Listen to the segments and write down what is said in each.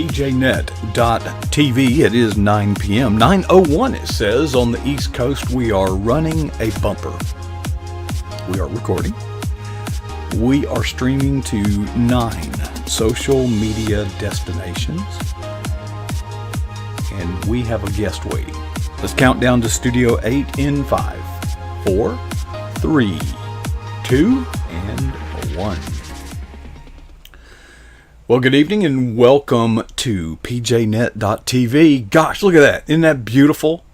pjnet.tv. It is 9 p.m. 9:01 it says on the East Coast. We are running a bumper. We are recording. We are streaming to 9 social media destinations. And we have a guest waiting. Let's count down to Studio 8 in 5, 4, 3, 2, and 1. Well, good evening and welcome to pjnet.tv. Gosh, look at that. Isn't that beautiful?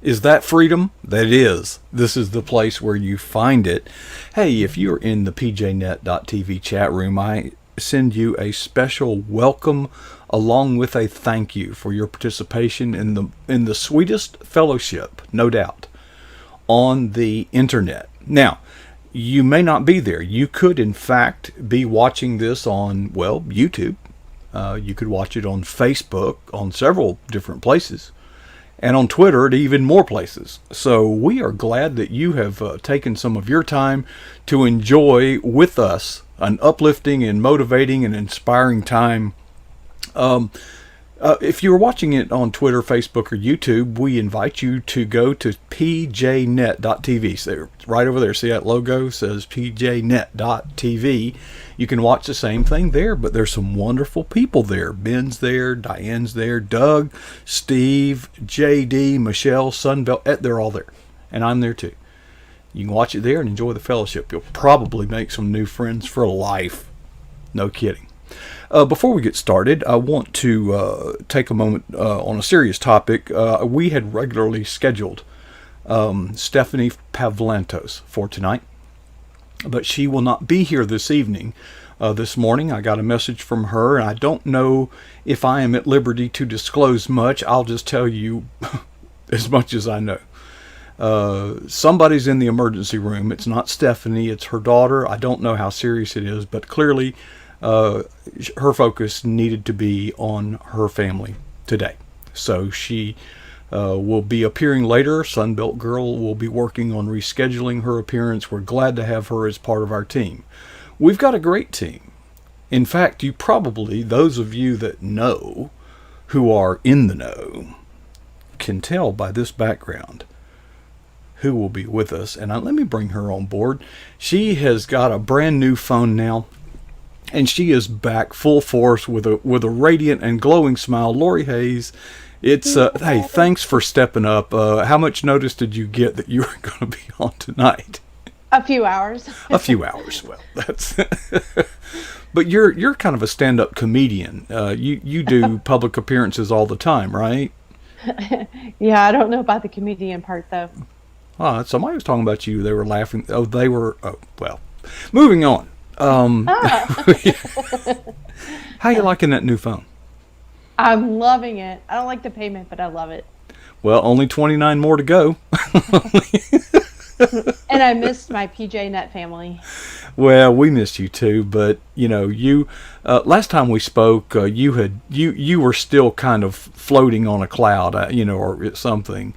Is that freedom? That is. This is the place where you find it. Hey, if you're in the pjnet.tv chat room, I send you a special welcome along with a thank you for your participation in the sweetest fellowship, no doubt, on the internet. Now, you may not be there. You could, in fact, be watching this on, well, YouTube. You could watch it on Facebook, on several different places, and on Twitter at even more places. So we are glad that you have taken some of your time to enjoy with us an uplifting and motivating and inspiring time. If you're watching it on Twitter, Facebook, or YouTube, we invite you to go to pjnet.tv. So right over there, see that logo says pjnet.tv. You can watch the same thing there, but there's some wonderful people there. Ben's there, Diane's there, Doug, Steve, JD, Michelle, Sunbelt. They're all there, and I'm there too. You can watch it there and enjoy the fellowship. You'll probably make some new friends for life. No kidding. Before we get started, I want to take a moment on a serious topic. We had regularly scheduled Stephanie Pavlantos for tonight, but she will not be here this evening. This morning I got a message from her, and I don't know if I am at liberty to disclose much. I'll just tell you as much as I know. Somebody's in the emergency room. It's not Stephanie, it's her daughter. I don't know how serious it is, but clearly her focus needed to be on her family today. So she will be appearing later. Sunbelt Girl will be working on rescheduling her appearance. We're glad to have her as part of our team. We've got a great team. In fact, you probably, those of you that know, who are in the know, can tell by this background who will be with us. And let me bring her on board. She has got a brand new phone now. And she is back full force with a radiant and glowing smile. Lori Hayes, it's hey, thanks for stepping up. How much notice did you get that you were going to be on tonight? A few hours. A few hours. Well, that's. But you're kind of a stand-up comedian. You do public appearances all the time, right? Yeah, I don't know about the comedian part though. Somebody was talking about you. They were laughing. Oh, they were. Oh, well. Moving on. How you liking that new phone? I'm loving it. I don't like the payment, but I love it. Well, only 29 more to go. And I missed my PJNet family. Well, we missed you too, but you last time we spoke, you were still kind of floating on a cloud, or something.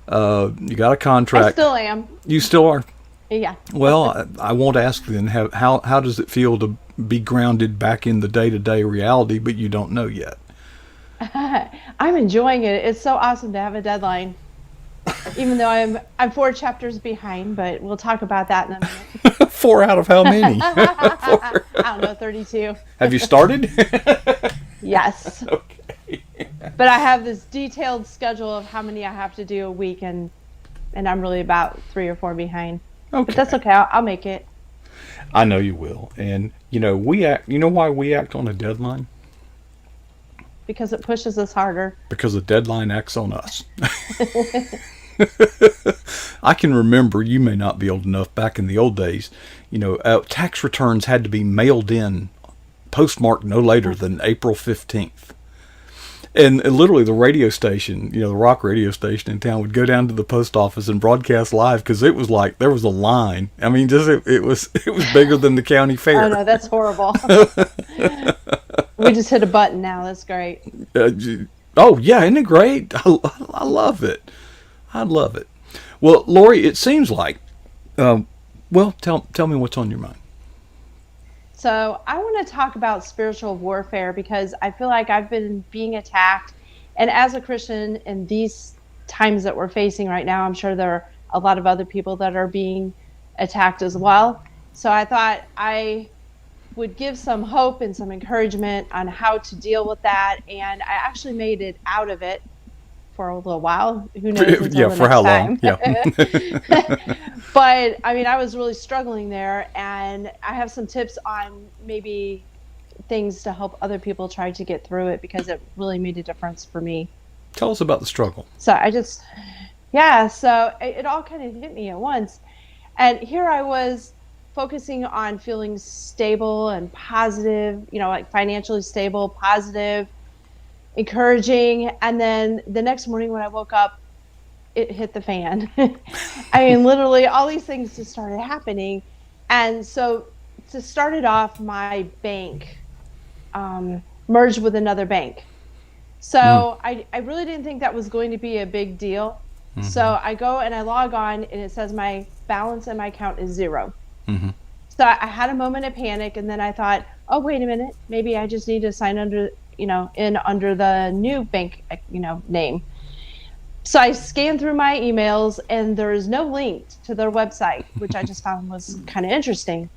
You got a contract. I still am. You still are. Yeah. Well, I won't ask then. How does it feel to be grounded back in the day-to-day reality, but you don't know yet? I'm enjoying it. It's so awesome to have a deadline, even though I'm 4 chapters behind. But we'll talk about that in a minute. 4 out of how many? I don't know, 32. Have you started? Yes. Okay. But I have this detailed schedule of how many I have to do a week, and I'm really about 3 or 4 behind. Okay. But that's okay. I'll make it. I know you will. And we act. You know why we act on a deadline? Because it pushes us harder. Because the deadline acts on us. I can remember, you may not be old enough, back in the old days, tax returns had to be mailed in, postmarked no later than April 15th. And literally the radio station, the rock radio station in town would go down to the post office and broadcast live because it was like there was a line. I mean, it was bigger than the county fair. Oh no, that's horrible. We just hit a button now. That's great. Oh yeah, isn't it great? I love it. I love it. Well, Lori, it seems like, tell me what's on your mind. So I want to talk about spiritual warfare because I feel like I've been being attacked. And as a Christian in these times that we're facing right now, I'm sure there are a lot of other people that are being attacked as well. So I thought I would give some hope and some encouragement on how to deal with that. And I actually made it out of it for a little while. Who knows until Yeah, the for next how long? time. Yeah. But I mean, I was really struggling there, and I have some tips on maybe things to help other people try to get through it because it really made a difference for me. Tell us about the struggle. So I just, yeah, so it all kind of hit me at once. And here I was focusing on feeling stable and positive, like financially stable, positive, encouraging. And then the next morning when I woke up, it hit the fan. I mean, literally all these things just started happening. And so to start it off, my bank merged with another bank. So I really didn't think that was going to be a big deal. So I go and I log on and it says my balance in my account is 0. So I had a moment of panic, and then I thought, oh, wait a minute, maybe I just need to sign under, in under the new bank, name. So I scanned through my emails and there is no link to their website, which I just found was kind of interesting.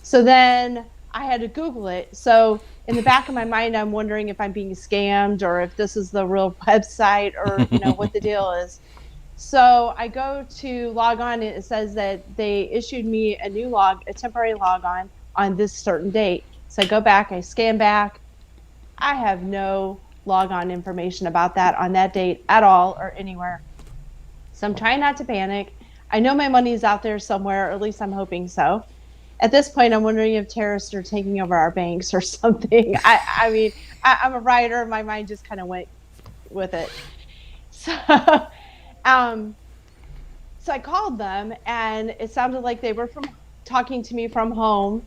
So then I had to Google it. So in the back of my mind, I'm wondering if I'm being scammed or if this is the real website or, what the deal is. So I go to log on and it says that they issued me a temporary log on this certain date. So I go back, I scan back. I have no log on information about that on that date at all or anywhere. So I'm trying not to panic. I know my money is out there somewhere, or at least I'm hoping so. At this point, I'm wondering if terrorists are taking over our banks or something. I mean, I'm a writer. My mind just kind of went with it. So, so I called them, and it sounded like they were talking to me from home,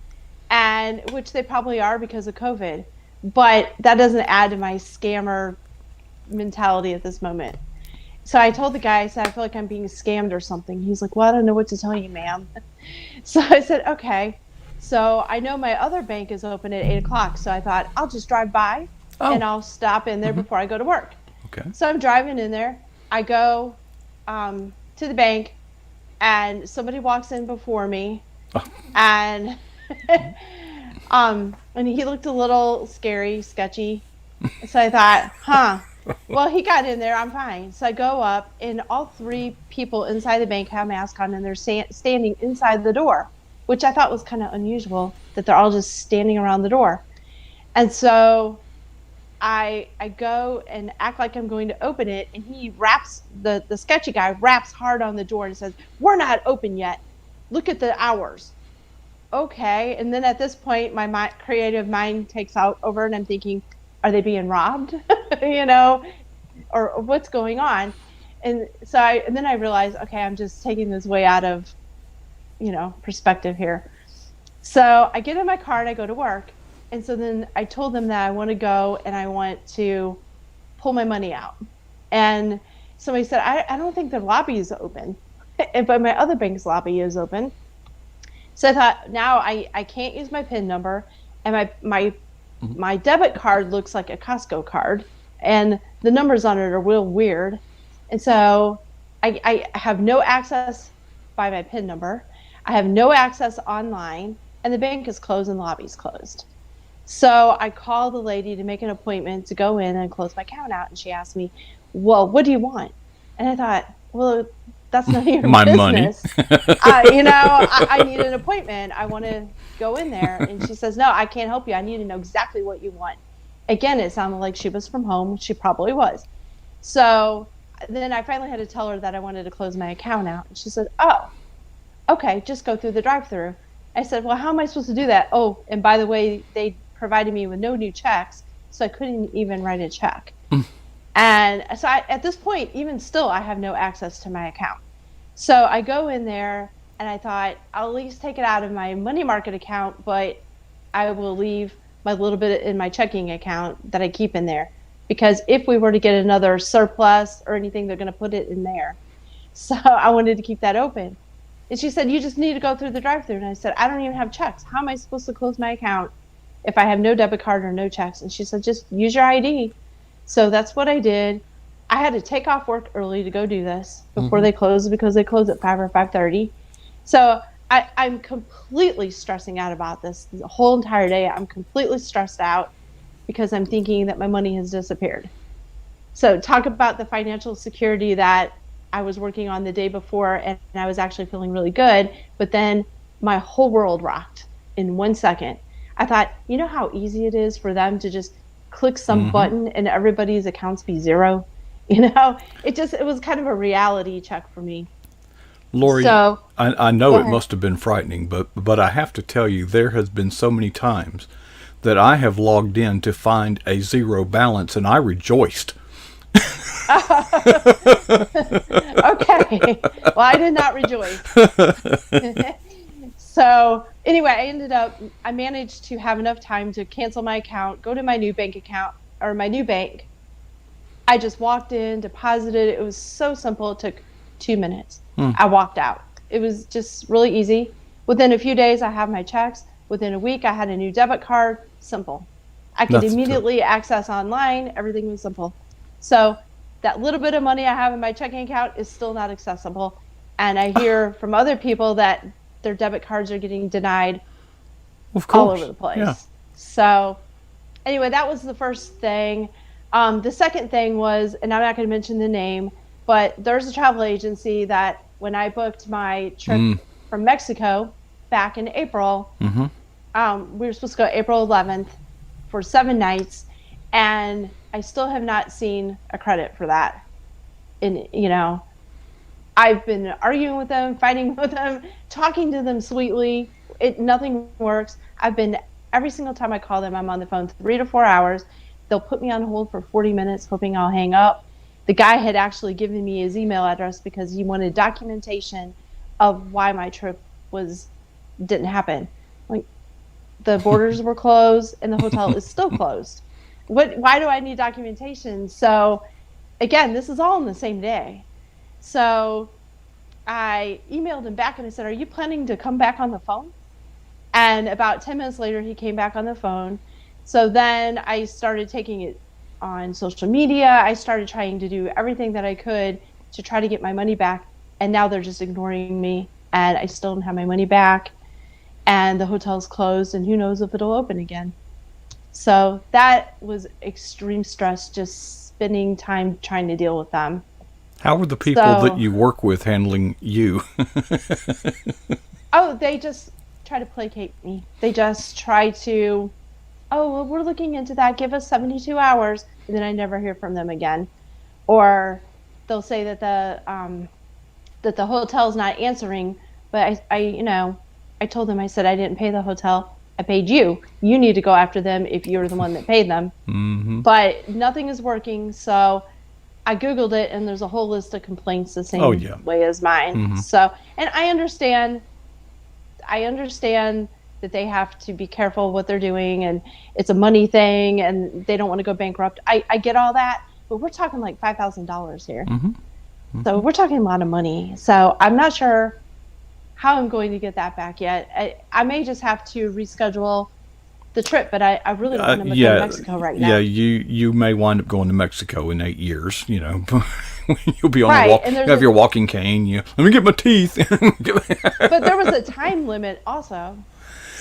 and which they probably are because of COVID. But that doesn't add to my scammer mentality at this moment. So I told the guy, I said, I feel like I'm being scammed or something. He's like, well, I don't know what to tell you, ma'am. So I said, okay. So I know my other bank is open at 8 o'clock. So I thought, I'll just drive by and I'll stop in there before I go to work. Okay. So I'm driving in there. I go to the bank and somebody walks in before me. And and he looked a little scary, sketchy. So I thought, well, he got in there. I'm fine. So I go up, and all 3 people inside the bank have masks on, and they're standing inside the door, which I thought was kind of unusual that they're all just standing around the door. And so I go and act like I'm going to open it, and he the sketchy guy raps hard on the door and says, we're not open yet. Look at the hours. Okay. And then at this point, my creative mind takes over, and I'm thinking, are they being robbed? Or what's going on? And so then I realized, okay, I'm just taking this way out of, perspective here. So I get in my car and I go to work. And so then I told them that I want to go and I want to pull my money out. And somebody said, I don't think the lobby is open, but my other bank's lobby is open. So I thought, now I can't use my PIN number, and my debit card looks like a Costco card, and the numbers on it are real weird. And so I have no access by my PIN number. I have no access online, and the bank is closed and the lobby's closed. So I called the lady to make an appointment to go in and close my account out, and she asked me, well, what do you want? And I thought, well, that's none of your My business. money. I need an appointment. I want to go in there. And she says, no, I can't help you. I need to know exactly what you want. Again, it sounded like she was from home. She probably was. So then I finally had to tell her that I wanted to close my account out. And she said, oh, okay, just go through the drive-through. I said, well, how am I supposed to do that? Oh, and by the way, they provided me with no new checks, so I couldn't even write a check. And so at this point, even still, I have no access to my account. So I go in there, and I thought, I'll at least take it out of my money market account, but I will leave my little bit in my checking account that I keep in there. Because if we were to get another surplus or anything, they're going to put it in there. So I wanted to keep that open. And she said, you just need to go through the drive-thru. And I said, I don't even have checks. How am I supposed to close my account if I have no debit card or no checks? And she said, just use your ID. So that's what I did. I had to take off work early to go do this before they closed, because they close at 5 or 5:30. So I'm completely stressing out about this the whole entire day. I'm completely stressed out because I'm thinking that my money has disappeared. So talk about the financial security that I was working on the day before, and I was actually feeling really good. But then my whole world rocked in 1 second. I thought, you know how easy it is for them to just click some button and everybody's accounts be zero? It was kind of a reality check for me. Lori, So, I know go it ahead. must have been frightening, but I have to tell you, there has been so many times that I have logged in to find a zero balance, and I rejoiced. Okay. Well, I did not rejoice. So anyway, I managed to have enough time to cancel my account, go to my new bank account, or my new bank. I just walked in, deposited. It was so simple. It took 2 minutes. I walked out. It was just really easy. Within a few days, I have my checks. Within a week, I had a new debit card. Simple. I could That's immediately access online. Everything was simple. So that little bit of money I have in my checking account is still not accessible. And I hear from other people that their debit cards are getting denied Of all course. over the place. Yeah. So anyway, that was the first thing. The second thing was, and I'm not going to mention the name, but there's a travel agency that when I booked my trip from Mexico back in April, we were supposed to go April 11th for 7 nights, and I still have not seen a credit for that. And, I've been arguing with them, fighting with them, talking to them sweetly. Nothing works. Every single time I call them, I'm on the phone 3 to 4 hours. They'll put me on hold for 40 minutes, hoping I'll hang up. The guy had actually given me his email address because he wanted documentation of why my trip didn't happen. Like, the borders were closed and the hotel is still closed. Why do I need documentation? So again, this is all in the same day. So I emailed him back and I said, are you planning to come back on the phone? And about 10 minutes later, he came back on the phone. So then I started taking it on social media. I started trying to do everything that I could to try to get my money back. And now they're just ignoring me, and I still don't have my money back. And the hotel's closed, and who knows if it'll open again. So that was extreme stress, just spending time trying to deal with them. How are the people that you work with handling you? Oh, they just try to placate me. They just try to, oh, well, we're looking into that. Give us 72 hours. And then I never hear from them again. Or they'll say that the hotel's not answering. But I told them, I said, I didn't pay the hotel. I paid you. You need to go after them if you're the one that paid them. But nothing is working. So I Googled it, and there's a whole list of complaints the same way as mine. So, and I understand that they have to be careful what they're doing, and it's a money thing, and they don't want to go bankrupt. I get all that, but we're talking like $5,000 here. So we're talking a lot of money. So I'm not sure how I'm going to get that back yet. I may just have to reschedule the trip, but I really don't want to go to Mexico right now. Yeah, you may wind up going to Mexico in 8 years, You'll be on Right, the walk. and You there's have a- your walking cane. Let me get my teeth. But there was a time limit also.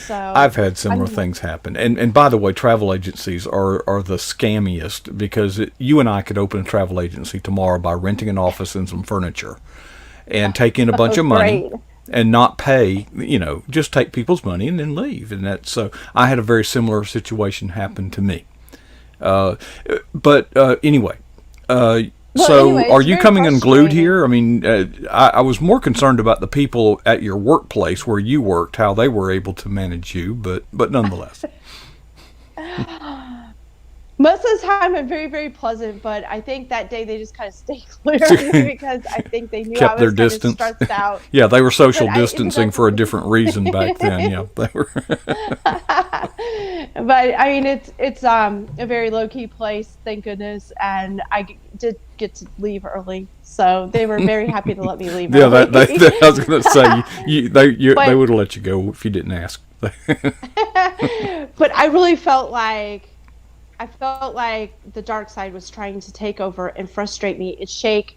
So I've had similar things happen. And by the way, travel agencies are the scammiest, because you and I could open a travel agency tomorrow by renting an office and some furniture and take in a bunch of money Great. and not pay, just take people's money and then leave. And that's so I had a very similar situation happen to me. But anyway, so anyway, are it's you very coming unglued frustrating. here? I mean, I was more concerned about the people at your workplace where you worked, how they were able to manage you, but nonetheless. Most of the time, I'm very, very pleasant, but I think that day they just kind of stayed clear of me because I think they knew Kept I their was kind of distance. stressed out. Yeah, they were social But I ended distancing up. for a different reason back then. Yeah, they were. But I mean, it's a very low key place, thank goodness, and did get to leave early, so they were very happy to let me leave Yeah, early. I was going to say they But would have let you go if you didn't ask. but I felt like the dark side was trying to take over and frustrate me and shake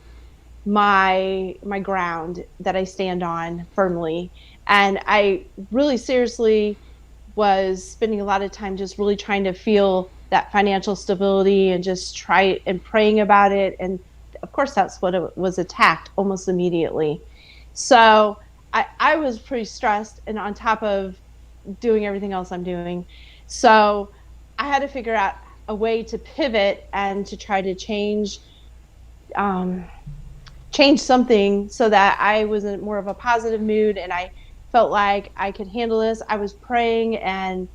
my ground that I stand on firmly. And I really seriously was spending a lot of time just really trying to feel that financial stability and just try and praying about it. And of course, that's what it was attacked almost immediately. So I was pretty stressed and on top of doing everything else I'm doing. So I had to figure out a way to pivot and to try to um, change something so that I was in more of a positive mood and I felt like I could handle this. I was praying and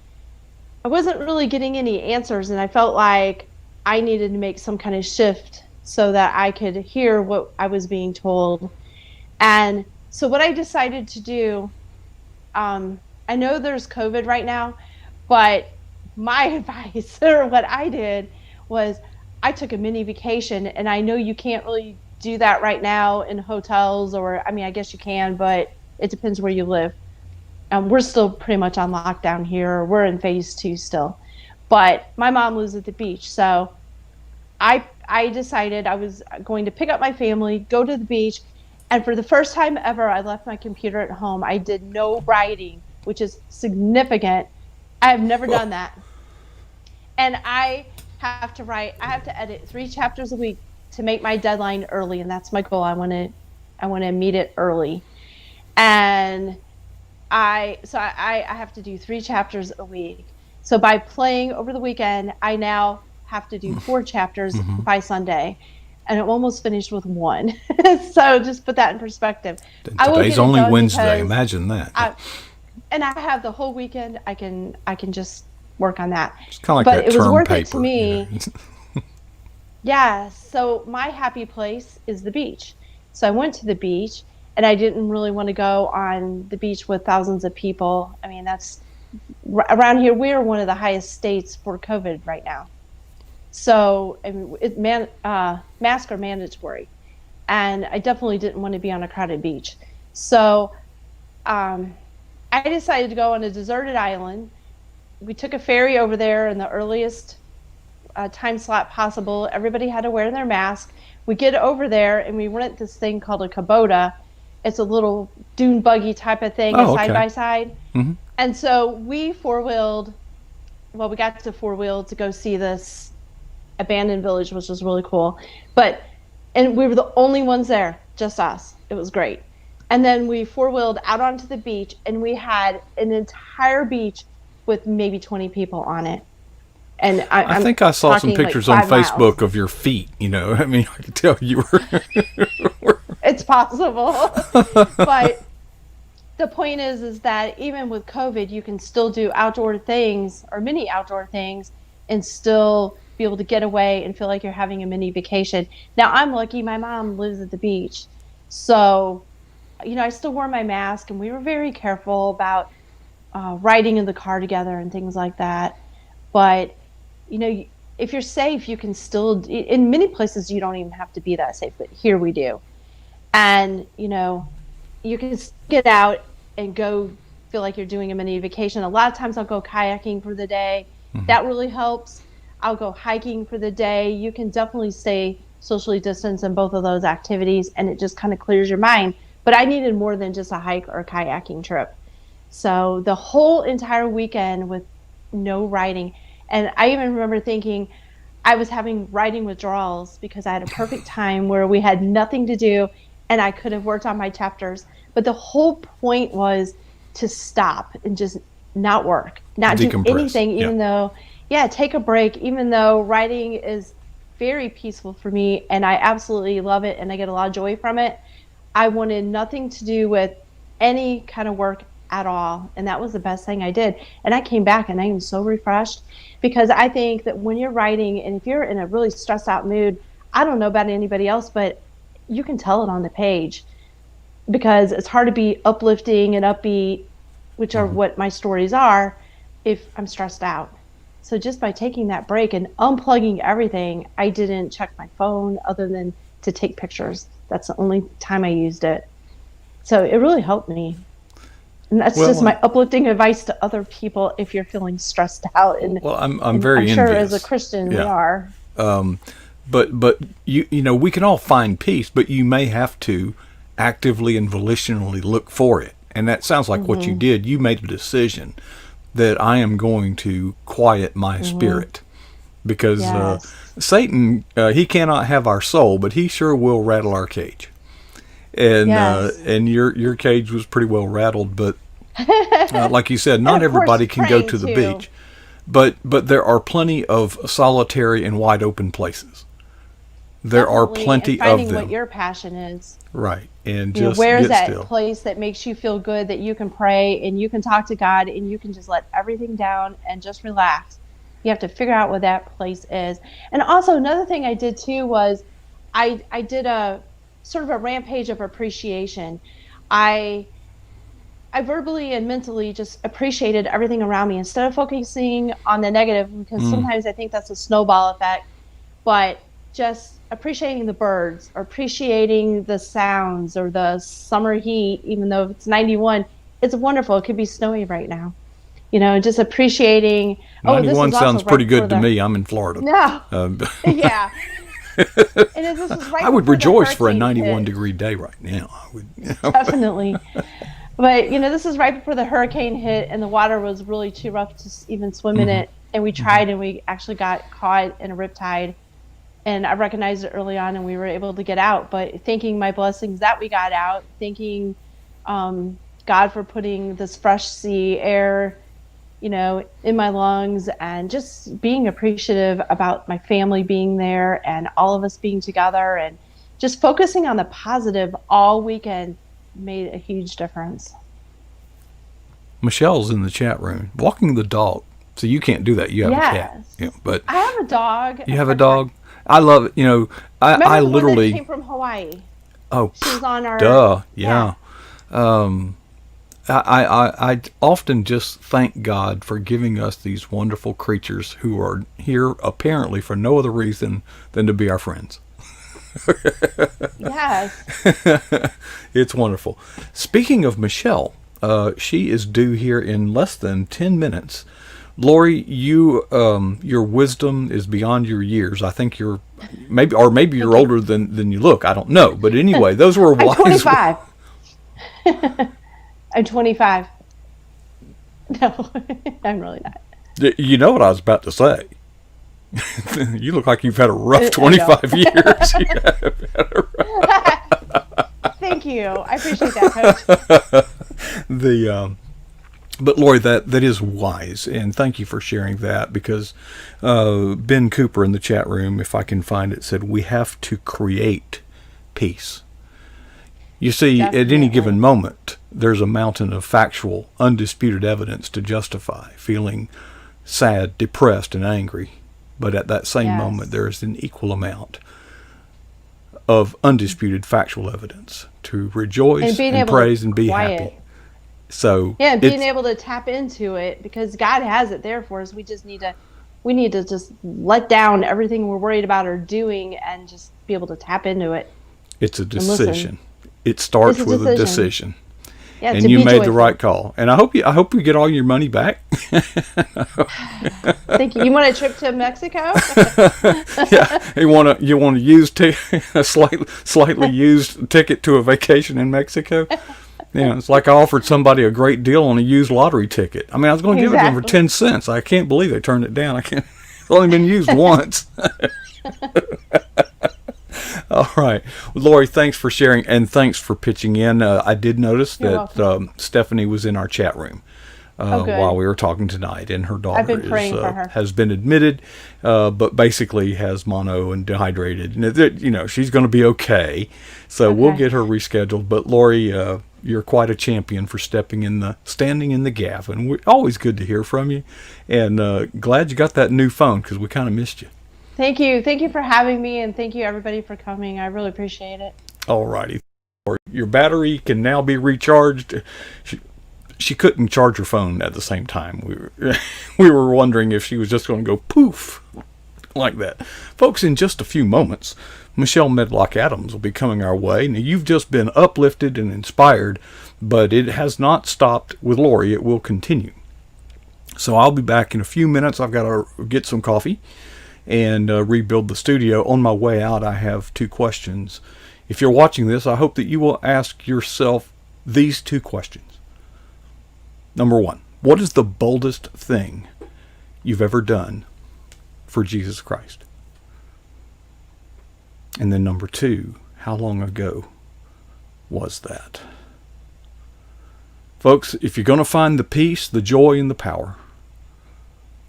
I wasn't really getting any answers, and I felt like I needed to make some kind of shift so that I could hear what I was being told. And so, what I decided to do, I know there's COVID right now, but my advice or what I did was I took a mini vacation, and I know you can't really do that right now in hotels, or I mean, I guess you can, but it depends where you live. We're still pretty much on lockdown here. We're in phase 2 still, but my mom lives at the beach, so I decided I was going to pick up my family, go to the beach, and for the first time ever, I left my computer at home. I did no writing, which is significant. I have never done that, and I have to write. I have to edit 3 chapters a week to make my deadline early, and that's my goal. I want to meet it early, and I have to do 3 chapters a week. So by playing over the weekend, I now have to do 4 chapters by Sunday, and I'm almost finished with 1. So just put that in perspective. I will Today's get it only done Wednesday. because Imagine that. I have the whole weekend. I can just work on that. It's kind of like But that it was term worth it paper. to me. Yeah. So my happy place is the beach. So I went to the beach, and I didn't really want to go on the beach with thousands of people. I mean, that's around here. We are one of the highest states for COVID right now. So I mean, masks are mandatory, and I definitely didn't want to be on a crowded beach. So um, I decided to go on a deserted island. We took a ferry over there in the earliest time slot possible. Everybody had to wear their mask. We get over there and we rent this thing called a Kubota. It's a little dune buggy type of thing, a Oh, side okay. by side. Hmm. And so we four-wheeled, well, we got to four-wheel to go see this abandoned village, which was really cool. And we were the only ones there, just us. It was great. And then we four-wheeled out onto the beach, and we had an entire beach with maybe 20 people on it. And I I'm think I saw some talking like pictures on 5 miles. Facebook of your feet. I mean, I could tell you were. It's possible. But the point is that even with COVID, you can still do outdoor things or mini outdoor things and still be able to get away and feel like you're having a mini vacation. Now, I'm lucky my mom lives at the beach. So, I still wore my mask and we were very careful about riding in the car together and things like that. But, if you're safe, you can still, in many places, you don't even have to be that safe, but here we do. And, you can get out and go feel like you're doing a mini vacation. A lot of times I'll go kayaking for the day. That really helps. I'll go hiking for the day. You can definitely stay socially distanced in both of those activities, and it just kind of clears your mind. But I needed more than just a hike or a kayaking trip. So the whole entire weekend with no writing. And I even remember thinking I was having writing withdrawals because I had a perfect time where we had nothing to do and I could have worked on my chapters. But the whole point was to stop and just not work, not do Decompress. anything, even though, take a break, even though writing is very peaceful for me and I absolutely love it and I get a lot of joy from it. I wanted nothing to do with any kind of work at all. And that was the best thing I did. And I came back and I am so refreshed, because I think that when you're writing and if you're in a really stressed out mood, I don't know about anybody else, but you can tell it on the page, because it's hard to be uplifting and upbeat, which are what my stories are, if I'm stressed out. So just by taking that break and unplugging everything, I didn't check my phone other than to take pictures. That's the only time I used it. So it really helped me. And that's just my uplifting advice to other people if you're feeling stressed out. And well, I'm very I'm sure envious. as a Christian we are. But you know, we can all find peace, but you may have to actively and volitionally look for it. And that sounds like what you did. You made a decision that I am going to quiet my spirit, because Satan, he cannot have our soul, but he sure will rattle our cage. And and your cage was pretty well rattled, but like you said, not everybody can go to the beach. But there are plenty of solitary and wide open places. There are plenty of them. Finding what your passion is. Right. And You know, just where's get that still. place that makes you feel good, that you can pray and you can talk to God and you can just let everything down and just relax. You have to figure out what that place is. And also another thing I did too was I did a sort of a rampage of appreciation. I verbally and mentally just appreciated everything around me instead of focusing on the negative, because sometimes I think that's a snowball effect, but just appreciating the birds or appreciating the sounds or the summer heat, even though it's 91, it's wonderful. It could be snowy right now. You know, just appreciating. 91 sounds pretty good to me. I'm in Florida. No. Yeah. And this was right I would before the rejoice for a hurricane 91 hit. degree day right now. I would. Definitely. But, you know, this is right before the hurricane hit and the water was really too rough to even swim in it. And we tried and we actually got caught in a riptide. And I recognized it early on and we were able to get out. But thanking my blessings that we got out, thanking God for putting this fresh sea air, you know, in my lungs, and just being appreciative about my family being there and all of us being together, and just focusing on the positive all weekend made a huge difference. Michelle's in the chat room walking the dog. So you can't do that. You have a cat. Yes. Yeah, but I have a dog. you have a dog? I love it. You know, Remember I the one literally. that came from Hawaii. Oh, She was on our. duh. Yeah. I often just thank God for giving us these wonderful creatures who are here apparently for no other reason than to be our friends. Yes. It's wonderful. Speaking of Michelle, she is due here in less than 10 minutes. Lori, you your wisdom is beyond your years. I think you're maybe you're older than you look. I don't know, but anyway, those were I'm wise. 25. I'm 25. No, I'm really not. You know what I was about to say. You look like you've had a rough I 25 years. Thank you. I appreciate that, Coach. But Lori, that is wise, and thank you for sharing that, because Ben Cooper in the chat room, if I can find it, said we have to create peace. You see, at any Definitely. given moment, there's a mountain of factual, undisputed evidence to justify feeling sad, depressed, and angry. But at that same Yes. moment, there is an equal amount of undisputed factual evidence to rejoice And being and able praise to and be quiet. happy. So Yeah, and being it's- able to tap into it, because God has it there for us. We need to just let down everything we're worried about or doing and just be able to tap into it. It's a listen. decision. It starts It's a with a decision. decision. Yeah, And to you be made the joyful. right call. And I hope you get all your money back. Thank you. You want a trip to Mexico? Yeah. You want to use a slightly used ticket to a vacation in Mexico? Yeah, it's like I offered somebody a great deal on a used lottery ticket. I mean, I was going to give it to them for Exactly. 10 cents. I can't believe they turned it down. I can't. It's only been used once. All right. Well, Lori, thanks for sharing, and thanks for pitching in. I did notice You're that Stephanie was in our chat room. Good. while we were talking tonight, and her daughter I've been praying for her. has been admitted, but basically has mono and dehydrated, and she's going to be okay. So we'll get her rescheduled. But Lori, you're quite a champion for standing in the gap, and we're always good to hear from you. And glad you got that new phone, because we kind of missed you. Thank you for having me, and thank you everybody for coming. I really appreciate it. All righty. Your battery can now be recharged. She couldn't charge her phone at the same time. We were wondering if she was just going to go poof like that. Folks, in just a few moments, Michelle Medlock Adams will be coming our way. Now, you've just been uplifted and inspired, but it has not stopped with Lori. It will continue. So I'll be back in a few minutes. I've got to get some coffee and rebuild the studio. On my way out, I have 2 questions. If you're watching this, I hope that you will ask yourself these 2 questions. Number 1, what is the boldest thing you've ever done for Jesus Christ? And then number 2, how long ago was that? Folks, if you're going to find the peace, the joy, and the power,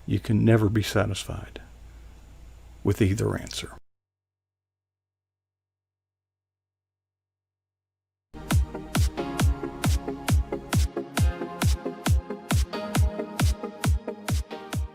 you can never be satisfied with either answer.